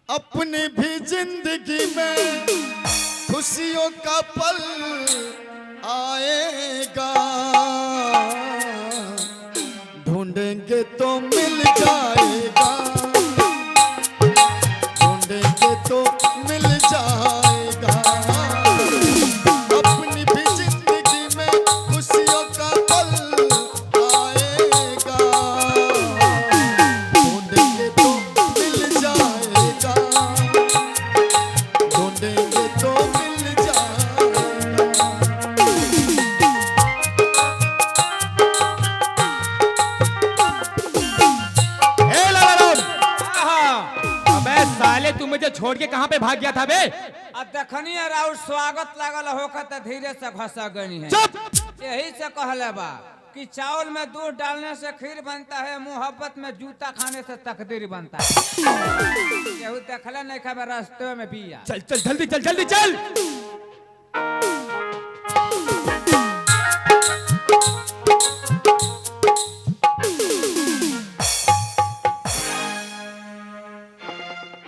अपनी भी जिंदगी में खुशियों का पल आएगा, ढूंढेंगे तो मिल जाएगा, ढूंढेंगे तो मिल जाएगा। अपनी भी जिंदगी में खुशियों का पल आएगा, ढूंढेंगे तो मिल जाएगा, ढूंढेंगे तो मिल जाएगा। हे लालाराम! अबे साले तू मुझे छोड़ के कहाँ पे भाग गया था बे? अब देखनी है राउर स्वागत लागल होकर तो धीरे से घसा गई है। चुप! यही से कहले बा कि चावल में दूध डालने से खीर बनता है, मोहब्बत में जूता खाने से तकदीर बनता है। केहू देखले नहीं खबर रास्ते में बिया। चल चल जल्दी चल जल्दी चल।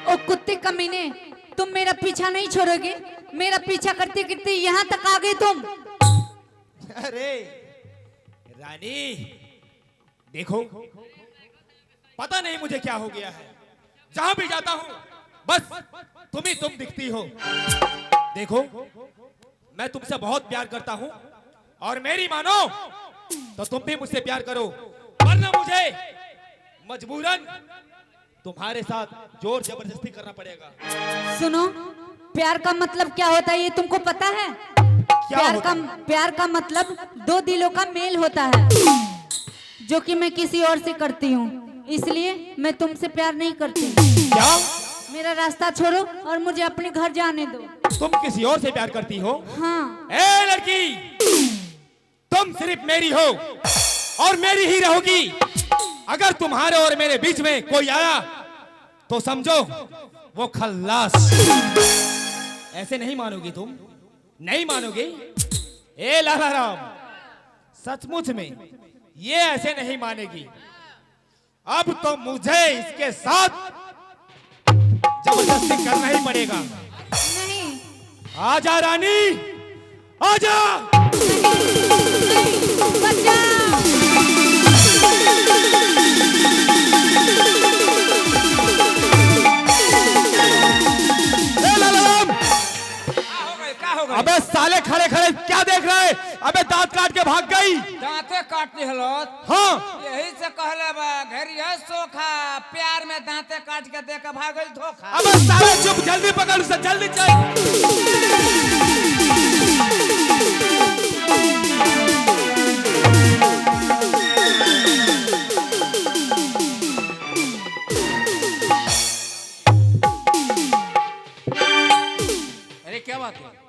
ओ कुत्ते कमीने, तुम मेरा पीछा नहीं छोड़ोगे? मेरा पीछा करते करते यहाँ तक आ गए तुम। अरे रानी देखो, पता नहीं मुझे क्या हो गया है, जहां भी जाता हूं बस तुम दिखती हो। देखो मैं तुमसे बहुत प्यार करता हूं और मेरी मानो तो तुम भी मुझसे प्यार करो, वरना मुझे मजबूरन तुम्हारे साथ जोर जबरदस्ती करना पड़ेगा। सुनो, प्यार का मतलब क्या होता है ये तुमको पता है? प्यार का मतलब दो दिलों का मेल होता है, जो कि मैं किसी और से करती हूँ, इसलिए मैं तुमसे प्यार नहीं करती। क्या? मेरा रास्ता छोड़ो और मुझे अपने घर जाने दो। तुम किसी और से प्यार करती हो? हाँ। ए लड़की, तुम सिर्फ मेरी हो और मेरी ही रहोगी। अगर तुम्हारे और मेरे बीच में कोई आया तो समझो वो खल्लास। ऐसे नहीं मानोगी तुम, नहीं मानोगी? ए लालाराम, सचमुच में ये ऐसे नहीं मानेगी। अब तो मुझे इसके साथ जबरदस्ती करना ही पड़ेगा। नहीं, आजा रानी, आजा। बचाओ! ए लालाराम! क्या हो गई? अबे साले खड़े खड़े क्या देख रहे हैं? अबे दांत काट के भाग गई। दांते काट ली हलोत। हाँ, यही से कहले बा घेरिया सोखा, प्यार में दांते काट के दे के भागल धोखा। अबे साले चुप, जल्दी पकड़ उसे, जल्दी चल। अरे क्या बात है?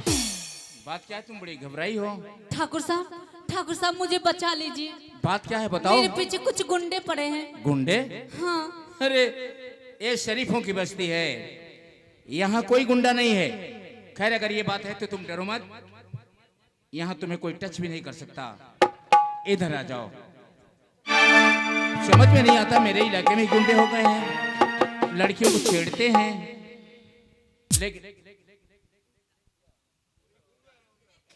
बात क्या है? तुम बड़ी घबराई हो। ठाकुर साहब मुझे बचा लीजिए। बात क्या है बताओ। मेरे पीछे कुछ गुंडे पड़े हैं। गुंडे? हाँ। अरे ये शरीफों की बस्ती है, यहाँ कोई गुंडा नहीं है। खैर अगर ये बात है तो तुम डरो मत, यहाँ तुम्हें कोई टच भी नहीं कर सकता। इधर आ जाओ। समझ में नहीं आता, मेरे इलाके में गुंडे हो गए हैं, लड़कियों को छेड़ते हैं। लेकिन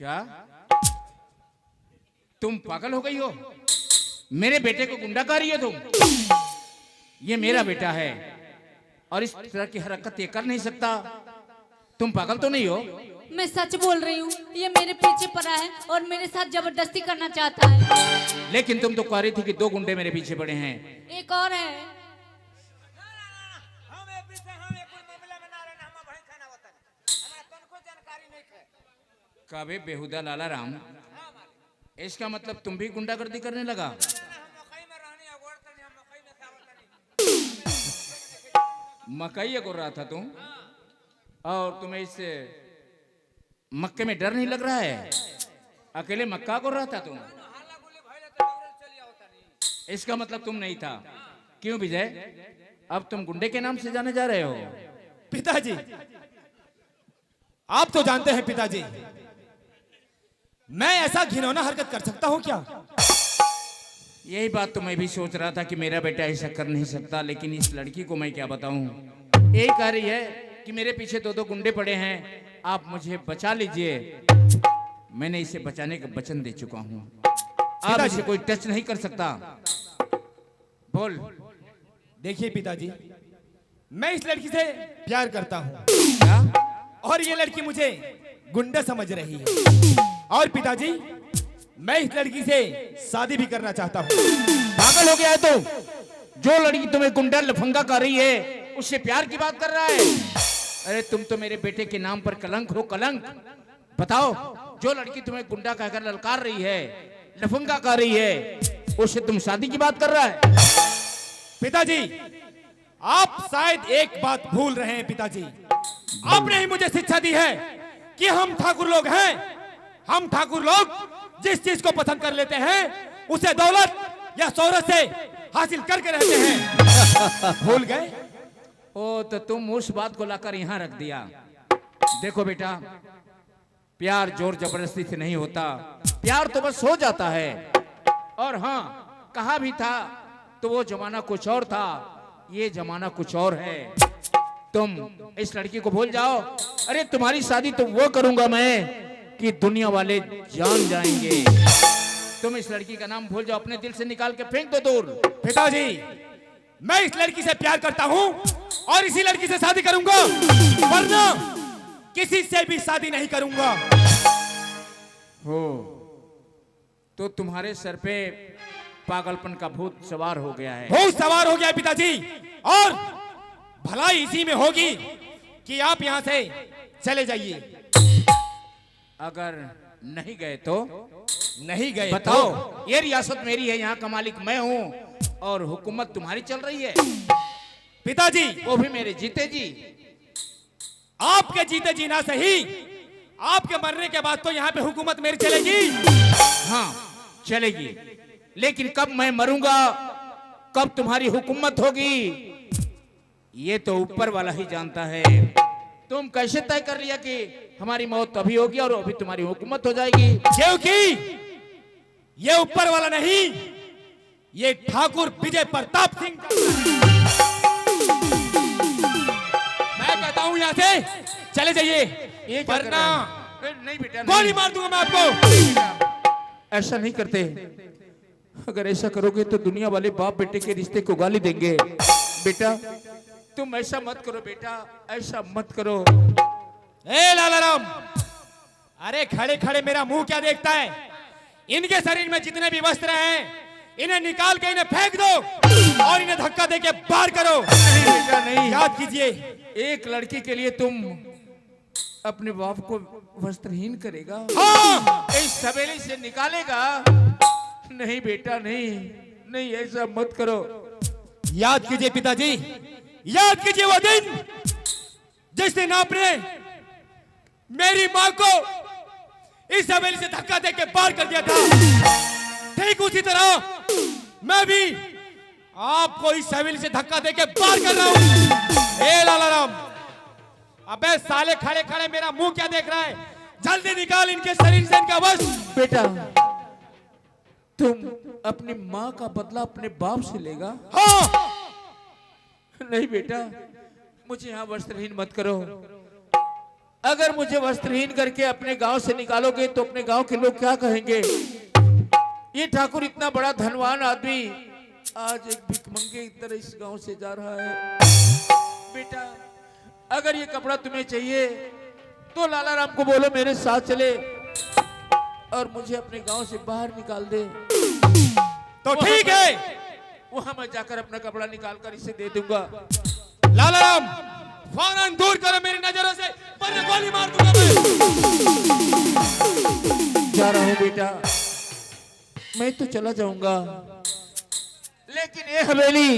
क्या तुम पागल हो गई हो? मेरे बेटे को गुंडा कर रही हो तुम? ये मेरा बेटा है और इस तरह की हरकत ये कर नहीं सकता। तुम पागल तो नहीं हो? मैं सच बोल रही हूँ, ये मेरे पीछे पड़ा है और मेरे साथ जबरदस्ती करना चाहता है। लेकिन तुम तो कह रही थी कि दो गुंडे मेरे पीछे पड़े हैं। एक और है। काबे बेहुदा लालाराम, इसका मतलब तुम भी गुंडागर्दी करने लगा? मकई अगोर रहा था तुम, और तुम्हें इस मक्के में डर नहीं लग रहा है? अकेले मक्का को रहा था तुम, इसका मतलब तुम नहीं था। क्यों विजय, अब तुम गुंडे के नाम से जाने जा रहे हो? पिताजी, आप तो जानते हैं पिताजी, मैं ऐसा घिनौना हरकत कर सकता हूं क्या? यही बात तो मैं भी सोच रहा था कि मेरा बेटा ऐसा कर नहीं सकता, लेकिन इस लड़की को मैं क्या बताऊं। यही कह रही है कि मेरे पीछे दो गुंडे पड़े हैं, आप मुझे बचा लीजिए। मैंने इसे बचाने का वचन दे चुका हूँ, अब इसे कोई टच नहीं कर सकता। बोल। देखिए पिताजी, मैं इस लड़की से प्यार करता हूँ क्या? और ये लड़की मुझे गुंडा समझ रही है। और पिताजी, मैं इस लड़की से शादी भी करना चाहता हूँ। पागल हो गया है तू? जो लड़की तुम्हें गुंडा लफंगा कर रही है उससे प्यार की बात कर रहा है? अरे तुम तो मेरे बेटे के नाम पर कलंक हो, कलंक। बताओ, जो लड़की तुम्हें गुंडा कहकर ललकार रही है, लफंगा कर रही है, उससे तुम शादी की बात कर रहा है? पिताजी, आप शायद एक बात भूल रहे हैं। पिताजी, आपने ही मुझे शिक्षा दी है कि हम ठाकुर लोग हैं। हम ठाकुर लोग जिस चीज को पसंद कर लेते हैं उसे दौलत या शोहरत से हासिल करके रहते हैं। भूल गए? ओ तो तुम उस बात को लाकर यहाँ रख दिया। देखो बेटा, प्यार जोर जबरदस्ती से नहीं होता, प्यार तो बस हो जाता है। और हाँ, कहा भी था तो वो जमाना कुछ और था, ये जमाना कुछ और है। तुम इस लड़की को भूल जाओ। अरे तुम्हारी शादी तो वो करूंगा मैं कि दुनिया वाले जान जाएंगे। तुम इस लड़की का नाम भूल जाओ, अपने दिल से निकाल के फेंक दो दूर। पिताजी, मैं इस लड़की से प्यार करता हूँ और इसी लड़की से शादी करूंगा, वरना किसी से भी शादी नहीं करूंगा। हो तो तुम्हारे सर पे पागलपन का भूत सवार हो गया है। भूत सवार हो गया है पिताजी, और भलाई इसी में होगी कि आप यहाँ से चले जाइए। अगर नहीं गए तो? नहीं गए बताओ, तो? ये रियासत मेरी है, यहाँ का मालिक मैं हूँ और हुकूमत तुम्हारी चल रही है। पिताजी, वो भी मेरे जीते जी। आपके जीते जीना सही, आपके मरने के बाद तो यहाँ पे हुकूमत मेरी चलेगी। हाँ चलेगी, लेकिन कब मैं मरूंगा, कब तुम्हारी हुकूमत होगी, ये तो ऊपर वाला ही जानता है। तुम कैसे तय कर लिया कि हमारी मौत अभी होगी और अभी तुम्हारी हुकूमत हो जाएगी? क्योंकि ये ऊपर वाला नहीं, ये ठाकुर विजय प्रताप सिंह। मैं कहता हूं यहाँ से चले जाइए, ये क्या कर वरना रहा है? नहीं बेटा, नहीं। गोली मार दूंगा मैं आपको। ऐसा नहीं करते। अगर ऐसा करोगे तो दुनिया वाले बाप बेटे के रिश्ते को गाली देंगे। बेटा तुम ऐसा मत करो, बेटा ऐसा मत करो। ए लाला राम, अरे खड़े खड़े मेरा मुंह क्या देखता है? इनके शरीर में जितने भी वस्त्र हैं, इन्हें निकाल के इन्हें फेंक दो और इन्हें धक्का देके बाहर करो। नहीं बेटा नहीं, याद कीजिए, एक लड़की के लिए तुम अपने बाप को वस्त्रहीन करेगा? हाँ, इस सवेली से निकालेगा? नहीं बेटा नहीं, नहीं ऐसा मत करो। याद कीजिए पिताजी, याद कीजिए वो दिन जिस दिन आपने मेरी मां को इस हवेली से धक्का देके बाहर कर दिया था। ठीक उसी तरह मैं भी आपको इस हवेली से धक्का देके बाहर कर रहा हूं। ए लाला राम, अबे साले खड़े खड़े मेरा मुंह क्या देख रहा है? जल्दी निकाल इनके शरीर से इनका वस्त्र। बेटा तुम अपनी माँ का बदला अपने बाप से लेगा? हाँ, नहीं बेटा, मुझे यहाँ वस्त्रहीन मत करो। अगर मुझे वस्त्रहीन करके अपने गांव से निकालोगे तो अपने गांव के लोग क्या कहेंगे? ये ठाकुर इतना बड़ा धनवान आदमी आज एक भिखमंगे की तरह इस गांव से जा रहा है। बेटा अगर ये कपड़ा तुम्हें चाहिए तो लाला राम को बोलो मेरे साथ चले और मुझे अपने गांव से बाहर निकाल दे। तो ठीक है, वहां मैं जाकर अपना कपड़ा निकाल कर इसे दे दूंगा। लाला राम फौरन दूर करो मेरी नजरों से, वरना गोली मार दूंगा मैं। जा रहा हूं बेटा, मैं तो चला जाऊंगा, लेकिन ये हवेली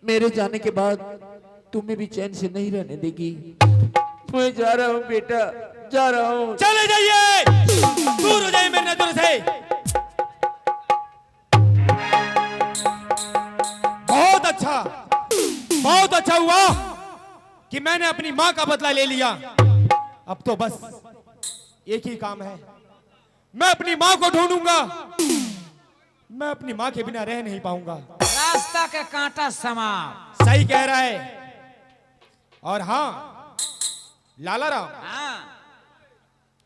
मेरे जाने के बाद तुम्हें भी चैन से नहीं रहने देगी। मैं जा रहा हूं बेटा, जा रहा हूं। चले जाइए, दूर हो जाइए मेरी नजरों से। बहुत अच्छा हुआ कि मैंने अपनी मां का बदला ले लिया। अब तो बस एक ही काम है, मैं अपनी मां को ढूंढूंगा। मैं अपनी मां के बिना रह नहीं पाऊंगा। रास्ता के कांटा समा। सही कह रहा है, और हाँ लाला राम, हाँ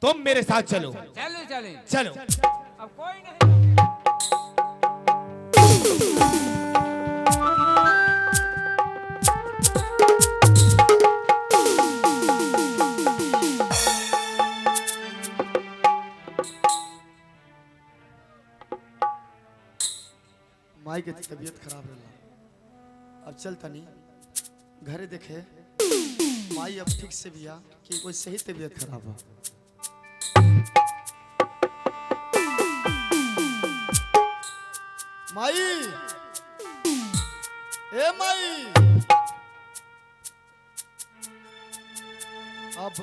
तुम मेरे साथ चलो। चले चले। चलो। अब कोई नहीं। माई के तबीयत खराब रहा, अब चल तनी घरे देखे माई अब ठीक से बिया कि कोई सही तबीयत खराब हो। माई, ए माई, अब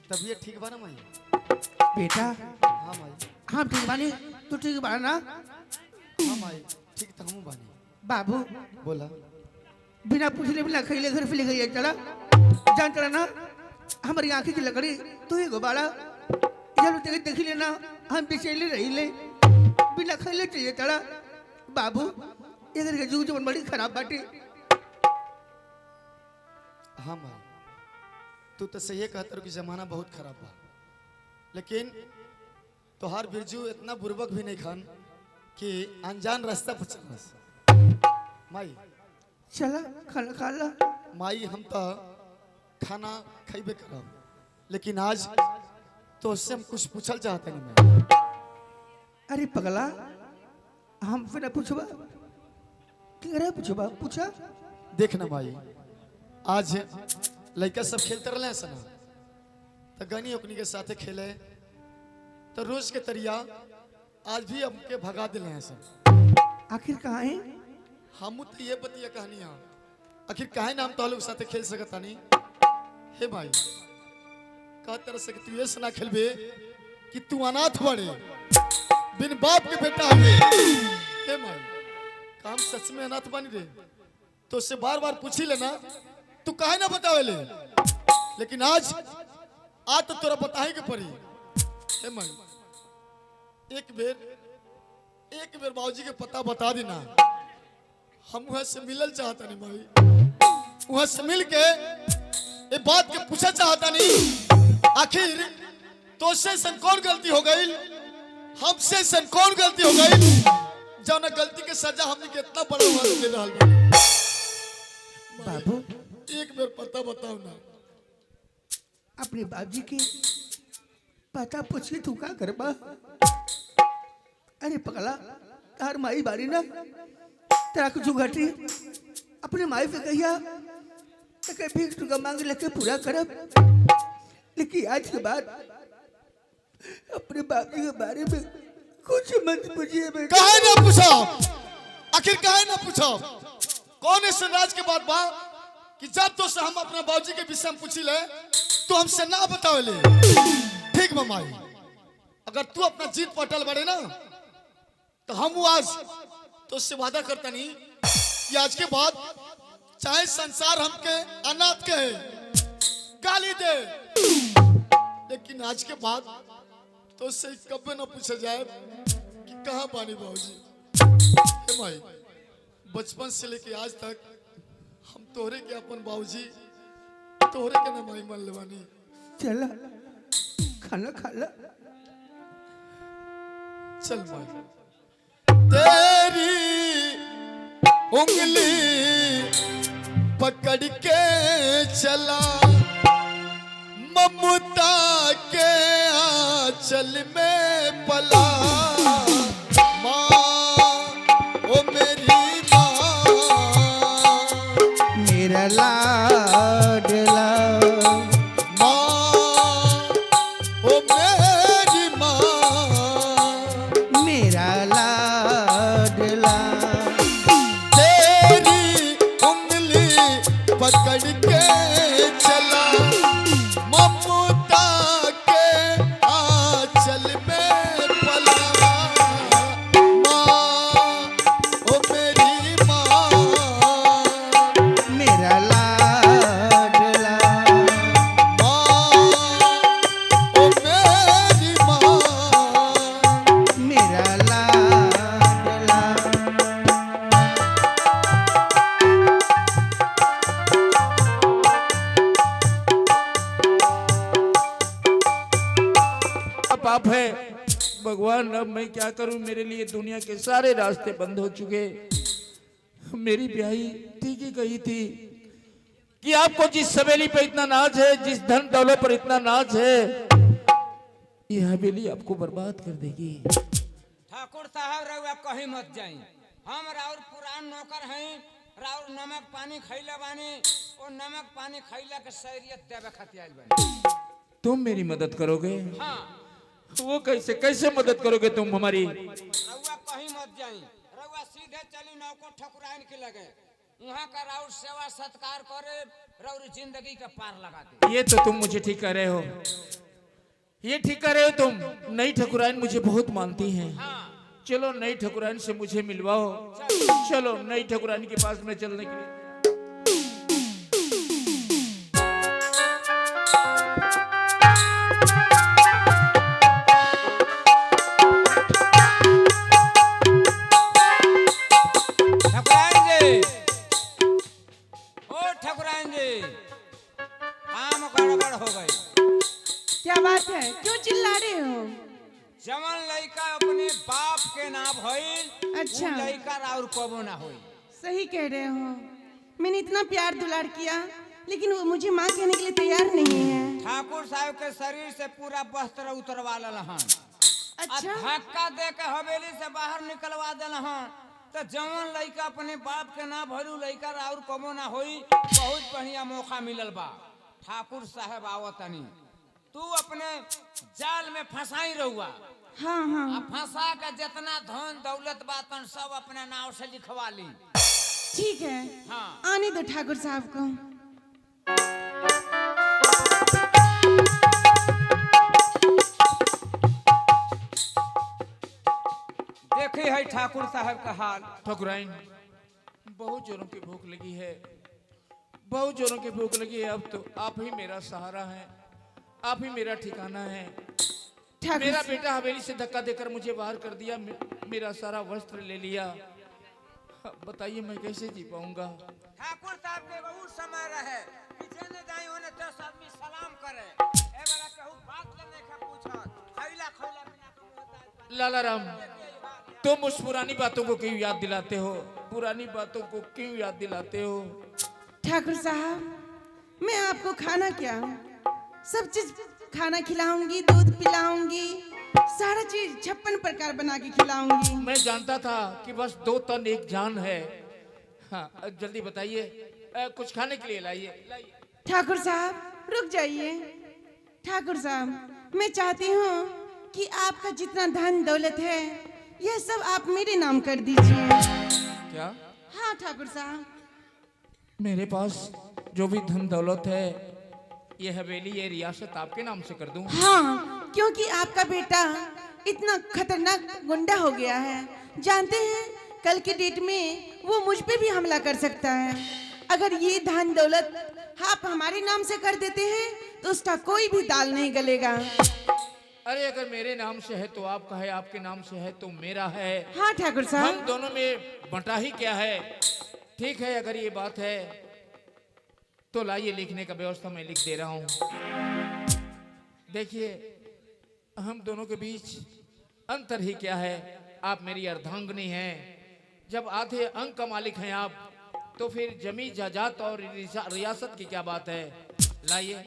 तबीयत ठीक बा ना माई? बेटा हाँ माई, हम ठीक बानी, तू ठीक बा ना? हाँ माई, ठीक तो हम बानी। बाबू बोला। बिना पूछले बिना खैले घर पे ले गई चला, जान चला ना हमारी आंखें की लकड़ी तू ही गोबाड़ा, इधर उधर देख लेना हम बेचैले रही ले, बिना खैले चले चला। बाबू इधर के जुग जवन बड़ी खराब बाटे। हाँ माई, तू तो सही कहता कि जमाना बहुत खराब बा, लेकिन तोहार बिरजू इतना बुर्बक भी नहीं खान कि अनजान रास्ता पर चलस। माई चला खाना खा ला। माई हम तो खाना खैबे करब, लेकिन आज तो उससे हम कुछ पूछल चाहते नहीं मैं। अरे पगला हम फिर पूछबा क्या पूछबा पूछा। देख ना माई, आज लड़का सब खेलते रहे हैं सना, तो गनी अपनी के साथे खेले तो रोज के तरिया आज भी हमके भगा दिले हैं सब। आखिर कहाँ है? हम तो ये बतिया कहानी है, आखिर काहे नाम तो लोग साथे खेल सकता नहीं। हे भाई, कह तरह से कि तू ये सुना खेलबे कि तू अनाथ बड़े बिन बाप के बेटा हवे। हे भाई, काम सच में अनाथ बन रे तो उससे बार बार पूछी लेना, तू काहे ना बतावे ले, लेकिन आज तो तोरा बताए के पड़ी। हे भाई, एक बेर बाबूजी के पता बता देना, हम वहां से मिलल चाहता नहीं भाई, वहां से मिल के ये बात के पूछा चाहता नहीं, आखिर तो से सन कौन गलती हो गई, हमसे सन कौन गलती हो गई, जौन गलती के सजा हमने के इतना बड़ा हुआ दे रहा है। बाबू एक बार पता बताओ ना। अपने बाबूजी के पता पूछी तू का करबा। अरे पगला तार माई बारी ना तेरा कुछ घटी अपने माई पे कहिया तो कहीं भीख टुका मांग लेके पूरा करब, लेकिन आज के बाद अपने बाबूजी के बारे में कुछ मत पूछिए बेटा। काहे ना पूछो, आखिर काहे ना पूछो, कौन ऐसा राज के बाद बा कि जब तो से हम अपना बाबूजी के विषय में पूछी ले तो हमसे ना बतावे ले। ठीक बा माई, अगर तू अपना जीत पटल बड़े ना तो हम आज तो उससे वादा करता नहीं कि आज के बाद चाहे संसार हमके अनाथ कहे, गाली दे, लेकिन आज के बाद तो उससे कभी ना पूछा जाए कि कहाँ बानी बाबूजी। माई, बचपन से लेके आज तक हम तोहरे के अपन बाबूजी, तोहरे के ना माई मान लेवानी। चला खाना खा ला। चल माई, तेरी उंगली पकड़ के चला, ममता के आंचल में पला, माँ ओ मेरी माँ, मेरा लाडला माँ ओ मेरी माँ, मेरा लाडला तेरी उंगली पकड़ के चला, ममता के आंचल में पला, माँ ओ मेरी माँ, मेरा लाडला पाप है। भगवान अब मैं क्या करूं, मेरे लिए दुनिया के सारे रास्ते बंद हो चुके। मेरी ब्याही ठीक ही कही थी कि आपको जिस हवेली पे इतना नाज है, जिस धन दौलत पर इतना नाज है, ये हवेली आपको बर्बाद कर देगी। ठाकुर साहब रउआ कहीं मत जाई, हम राउर पुरान नौकर हैं। राउर नमक पानी खैला बानी, और नमक पानी खैला के शरीयत देवे खातिर आइल बानी। तुम मेरी मदद करोगे? हाँ, वो कैसे कैसे मदद करोगे तुम हमारी? रउआ कहीं मत जाई, रउआ सीधे चली नौको ठकुराइन के लगे। वहाँ का राउर सेवा सत्कार करे, राउर जिंदगी का पार लगा दे। ये तो तुम मुझे ठीक कह रहे हो, ये ठीक कह रहे हो तुम। नई ठकुराइन मुझे बहुत मानती हैं। हाँ, चलो नई ठकुराइन से मुझे मिलवाओ। चलो नई ठकुराइन के पास में चलने के लिए। ठकुराइन जी, ओ ठकुराइन जी, काम गड़बड़ हो गई। क्या बात है, क्यों चिल्ला रहे हो? जवन लड़का अपने बाप के ना भइल, अच्छा। उ लड़का राउर कबो ना होई। सही कह रहे हो। मैंने इतना प्यार दुलार किया, लेकिन वो मुझे माँ कहने के लिए तैयार नहीं है। ठाकुर साहब के शरीर से पूरा वस्त्र उतरवा लहन, अच्छा। धक्का दे के हवेली से बाहर निकलवा दलहन। तो जवन लड़का अपने बाप के ना भइल, लड़का राउर कबो ना होई। बहुत बढ़िया मौका मिलल बा। ठाकुर साहब आवतनी, तू अपने जाल में फंसाई रहुआ। हाँ हाँ, अब फंसा के जितना धन दौलत बातन सब अपने नाव से लिखवा ली। ठीक है। हाँ। आने दो ठाकुर साहब को। देखी है ठाकुर साहब का हाल। ठकुराइन, बहुत जोरों की भूख लगी है, बहुत जोरों की भूख लगी है। अब तो आप ही मेरा सहारा है, आप ही मेरा ठिकाना है। ठाकुर मेरा बेटा हवेली से धक्का देकर मुझे बाहर कर दिया, मेरा सारा वस्त्र ले लिया। बताइए मैं कैसे जी पाऊंगा? ठाकुर साहब के बहुत समय रहे कि जेने जाई ओने 10 आदमी सलाम करे। ए बड़ा कहू बात लेने का पूछा, खैला खैला बिना तो होता है। लाला राम, तुम उस पुरानी बातों को क्यों याद दिलाते हो? पुरानी बातों को क्यों याद दिलाते हो? ठाकुर साहब, मैं आपको खाना क्या, सब चीज खाना खिलाऊंगी, दूध पिलाऊंगी, सारा चीज 56 प्रकार बना के खिलाऊंगी। मैं जानता था कि बस 2 तन 1 जान है। हाँ, जल्दी बताइए, कुछ खाने के लिए लाइए। ठाकुर साहब रुक जाइए। ठाकुर साहब, मैं चाहती हूँ कि आपका जितना धन दौलत है, यह सब आप मेरे नाम कर दीजिए। क्या? हाँ ठाकुर साहब। मेरे पास जो भी धन दौलत है, ये हवेली, ये रियासत आपके नाम से कर दूं? हाँ, क्योंकि आपका बेटा इतना खतरनाक गुंडा हो गया है। जानते हैं, कल के डेट में वो मुझ पे भी हमला कर सकता है। अगर ये धन दौलत आप हमारे नाम से कर देते हैं, तो उसका कोई भी दाल नहीं गलेगा। अरे अगर मेरे नाम से है तो आपका है, आपके नाम से है तो मेरा है। हाँ ठाकुर हम साहब। दोनों में बंटा ही क्या है? ठीक है, अगर ये बात है तो लाइए, लिखने का व्यवस्था मैं लिख दे रहा हूं। देखिए, हम दोनों के बीच अंतर ही क्या है? आप मेरी अर्धांगिनी हैं। जब आधे अंग का मालिक हैं आप, तो फिर जमी जायदाद और रियासत की क्या बात है? लाइए।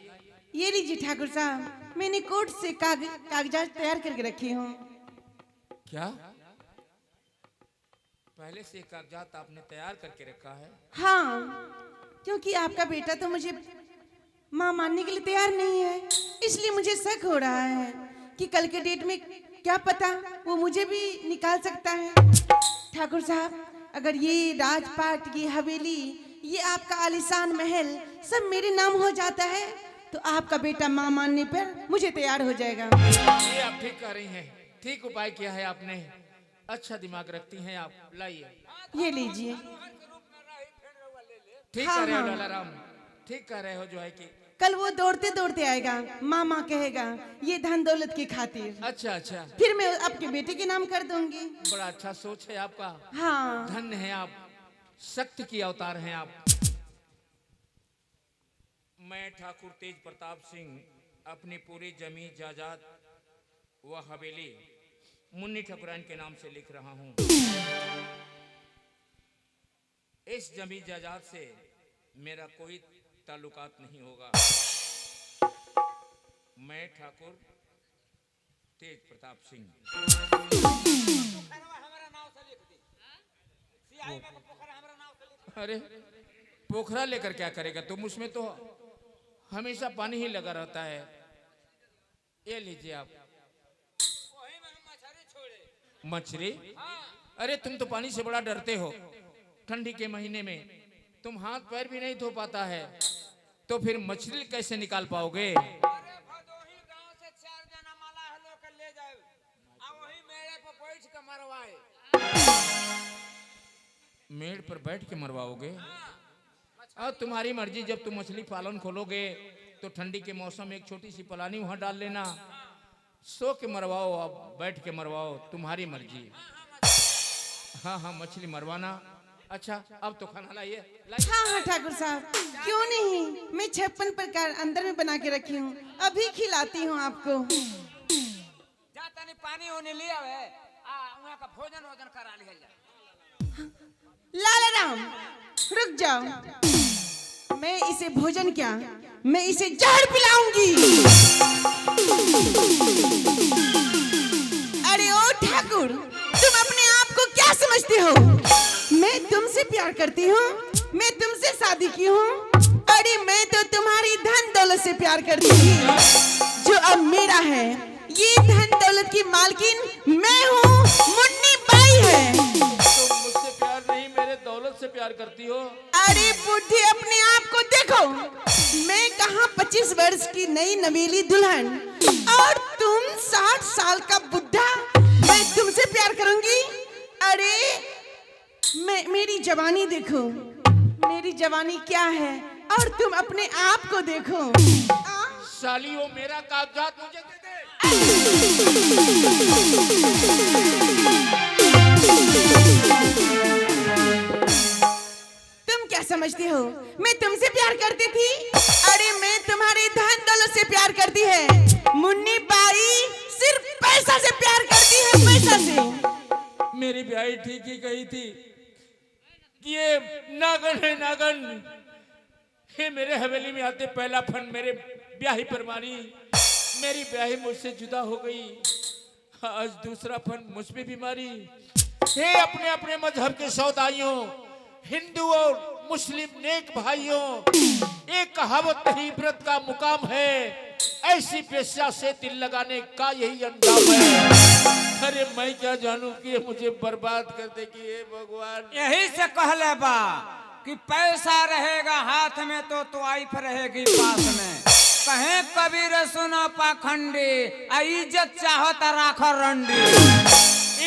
ये लीजिए ठाकुर साहब, मैंने कोर्ट से कागजात तैयार करके रखी हूँ। क्या? पहले से कागजात आपने तैयार करके रखा है? हाँ, क्योंकि आपका बेटा तो मुझे माँ मानने के लिए तैयार नहीं है, इसलिए मुझे शक हो रहा है कि कल के डेट में क्या पता वो मुझे भी निकाल सकता है। ठाकुर साहब, अगर ये राजपाट, ये हवेली, ये आपका आलीशान महल सब मेरे नाम हो जाता है, तो आपका बेटा माँ मानने पर मुझे तैयार हो जाएगा। ये आप ठीक कह रही हैं, ठीक उपाय किया है आपने। अच्छा दिमाग रखती हैं आप। लाइए। ये लीजिए। ठीक हाँ, कह रहे हो हाँ। लाला राम, ठीक कह रहे हो जो है कि। कल वो दौड़ते दौड़ते आएगा, मामा कहेगा ये धन दौलत की खातिर, अच्छा अच्छा, फिर मैं आपके बेटे के नाम कर दूंगी। बड़ा अच्छा सोच है आपका। हाँ। धन्य है आप, शक्ति की अवतार हैं आप। मैं ठाकुर तेज प्रताप सिंह अपनी पूरी जमीन जायदाद वह हवेली मुन्नी ठाकुरान के नाम से लिख रहा हूं। इस जमीन जायदाद से मेरा कोई ताल्लुकात नहीं होगा। मैं ठाकुर तेज प्रताप सिंह। अरे पोखरा लेकर क्या करेगा तुम? उसमें तो हमेशा पानी ही लगा रहता है। ये लीजिए आप। मछली? अरे तुम तो पानी से बड़ा डरते हो। ठंडी के महीने में तुम हाथ पैर भी नहीं धो पाता है, तो फिर मछली कैसे निकाल पाओगे? मेड़ पर बैठ के मरवाओगे? अब तुम्हारी मर्जी। जब तुम मछली पालन खोलोगे तो ठंडी के मौसम में एक छोटी सी पलानी वहां डाल लेना। सो के मरवाओ, अब बैठ के मरवाओ, तुम्हारी मर्जी। हाँ हाँ, मछली मरवाना। अच्छा, अब तो खाना लाइए। हाँ हाँ ठाकुर साहब, क्यों नहीं, मैं 56 प्रकार अंदर में बना के रखी हूँ, अभी खिलाती हूँ आपको। जाता नहीं पानी होने लिया है, वहाँ का भोजन वोजन करा लिया जाए। लाला राम रुक जाओ, मैं इसे भोजन क्या, मैं इसे जहर पिलाऊंगी। अरे ओ ठाकुर, तुम अपने आप को क्या समझते हो? मैं तुमसे प्यार करती हूँ, मैं तुमसे शादी की हूँ। अरे मैं तो तुम्हारी धन दौलत से प्यार करती थी, जो अब मेरा है। ये धन दौलत की मालकिन मैं हूँ, मुन्नी बाई है। तुम मुझसे प्यार नहीं, मेरे दौलत से प्यार करती हो। अरे बुढ़ी, अपने आप को देखो। मैं कहाँ 25 वर्ष की नई नवेली दुल्हन और तुम 60 साल का बुढ़ा। मैं तुमसे प्यार करूंगी? अरे मेरी जवानी देखो, मेरी जवानी क्या है, और तुम अपने आप को देखो। साली, वो मेरा कागजात मुझे दे दे। तुम क्या समझती हो मैं तुमसे प्यार करती थी? अरे मैं तुम्हारे धन दौलत से प्यार करती है। मुन्नी बाई सिर्फ पैसा से प्यार करती है, पैसा से। मेरी ब्याही ठीक ही कही थी कि ये नागन है, नागन। हे मेरे हवेली में आते पहला फन मेरे ब्याही पर मारी। मेरी ब्याही मुझसे जुदा हो गई, आज दूसरा फन मुझ पे भी मारी। हे अपने अपने मजहब के सौदाइयों, हिंदू और मुस्लिम नेक भाइयों, एक कहावत नहीं व्रत का मुकाम है, ऐसी पेशा से दिल लगाने का यही अंजाम है। अरे मैं क्या जानूं कि ये मुझे बर्बाद कर देगी। हे भगवान, यही से कहले बा कि पैसा रहेगा हाथ में तो वाइफ रहेगी पास में। कहे कबीर सुनो पाखंडी, इज्जत चाहो तो राखो रंडी।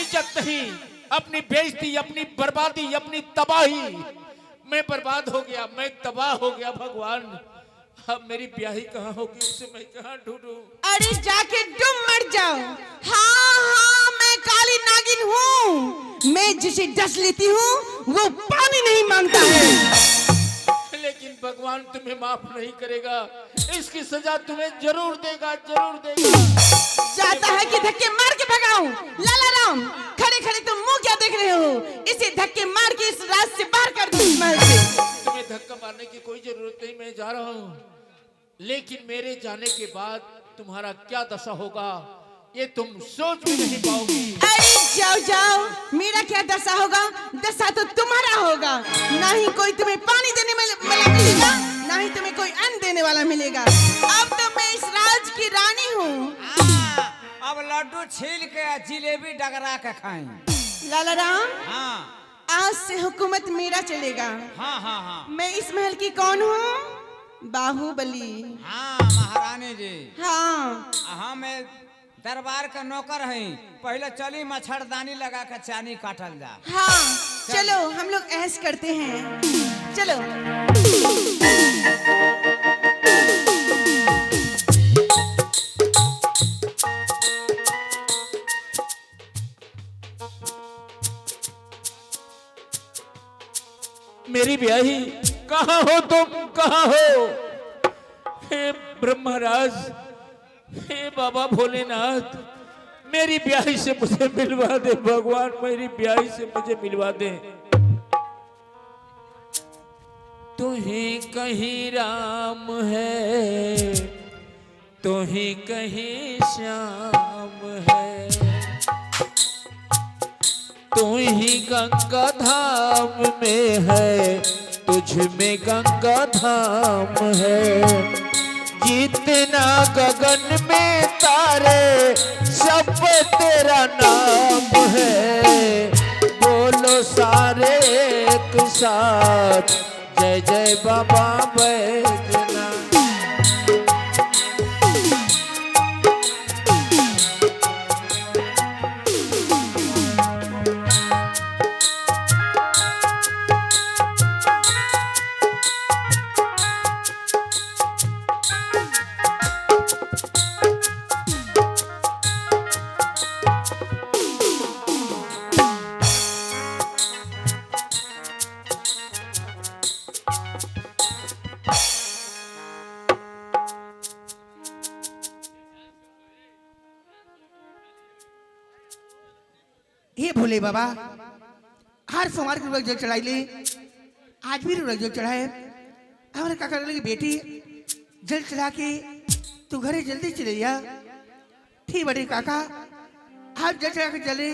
इज्जत नहीं, अपनी बेइज्जती, अपनी बर्बादी, अपनी तबाही। मैं बर्बाद हो गया, मैं तबाह हो गया। भगवान, अब मेरी ब्याही कहाँ होगी, उसे मैं कहाँ ढूंढूं? अरे जाके डूब मर जाओ। हाँ हाँ, मैं काली नागिन हूँ, मैं जिसे डस लेती हूँ वो पानी नहीं मांगता है। लेकिन भगवान तुम्हें माफ नहीं करेगा, इसकी सजा तुम्हें जरूर देगा, जरूर देगा। जाता है कि धक्के मार के भगाऊं? लाला राम, खड़े खड़े तुम मुंह क्या देख रहे हो? इसे धक्के मार के इस रात से बाहर कर दो, इस महल से। तुम्हें धक्का मारने की कोई जरूरत नहीं, मैं जा रहा हूँ। लेकिन मेरे जाने के बाद तुम्हारा क्या दशा होगा ये तुम सोच भी नहीं पाओगी। अरे जाओ जाओ, मेरा क्या दशा होगा? दशा तो तुम्हारा होगा। ना ही कोई तुम्हें पानी देने वाला मिलेगा, ना ही तुम्हें कोई अन्न देने वाला मिलेगा। अब तो मैं इस राज की रानी हूँ। अब लड्डू छील के जिलेबी डगरा के खाएं। लाला राम, हाँ आज से हुकूमत मेरा चलेगा। हाँ हाँ हाँ मैं इस महल की कौन हूँ? बाहुबली। हाँ, महारानी जी। हाँ, हम दरबार का नौकर हैं। पहले चली मच्छरदानी लगा के चानी काटल जा। हाँ, चलो हम लोग ऐश करते हैं, चलो। मेरी ब्याही कहाँ हो तुम, कहाँ हो? हे ब्रह्मराज, हे बाबा भोलेनाथ, मेरी ब्याही से मुझे मिलवा दे भगवान, मेरी ब्याही से मुझे मिलवा दे। तू ही कहीं राम है, तू ही कहीं श्याम है, तू ही गंगा धाम में है, तुझ में गंगा धाम है। जितना गगन में तारे सब तेरा नाम है। बोलो सारे एक साथ जय जय बाबा बैजनाथ। हे भोले बाबा, हर सोमवार के जल चढ़ाई ले, आज भी जल चढ़ाए। हमारे काका की बेटी जल चढ़ा के तू घरे जल्दी चले जा। ठीक बड़े काका, आप जल चढ़ा के चले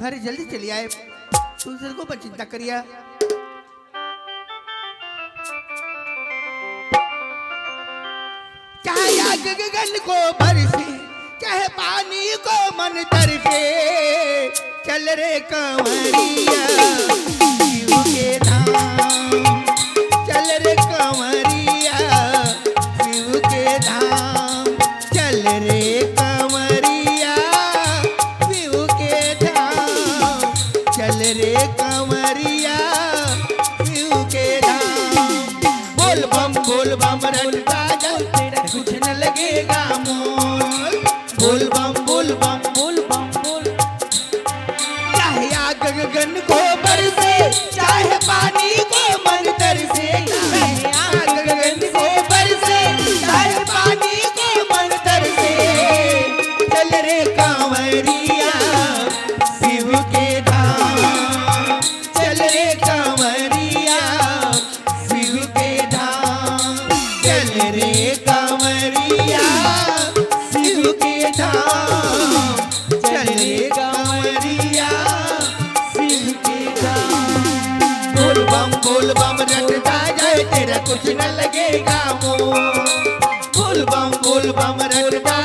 घरे जल्दी चले आए। तू को पर चिंता करिया। चाहे आग गगन को बरसे, चाहे पानी को मन तरसे, चल रे कंवरिया शिव के धाम, चल रे कंवरिया शिव के धाम, चल रे कंवरिया शिव के धाम, चल रे कंवरिया शिव के धाम। बोल बम रटता जा, तेरा कुछ न लगेगा मोल। बोल बम बोल बम चाहे आग गगन को बरसे, चाहे पानी को मन तरसे, चाहे आग गगन को बरसे, चाहे पानी को मन तरसे, चल रे कांवरिया शिव के धाम, चल रे कांवरिया शिव के धाम, चल रे कांवरिया शिव के धाम, चल रे कांवरिया शिव के धाम। बोल बम रटता जाए, तेरा कुछ न लगेगा मोह। बोल बम रटता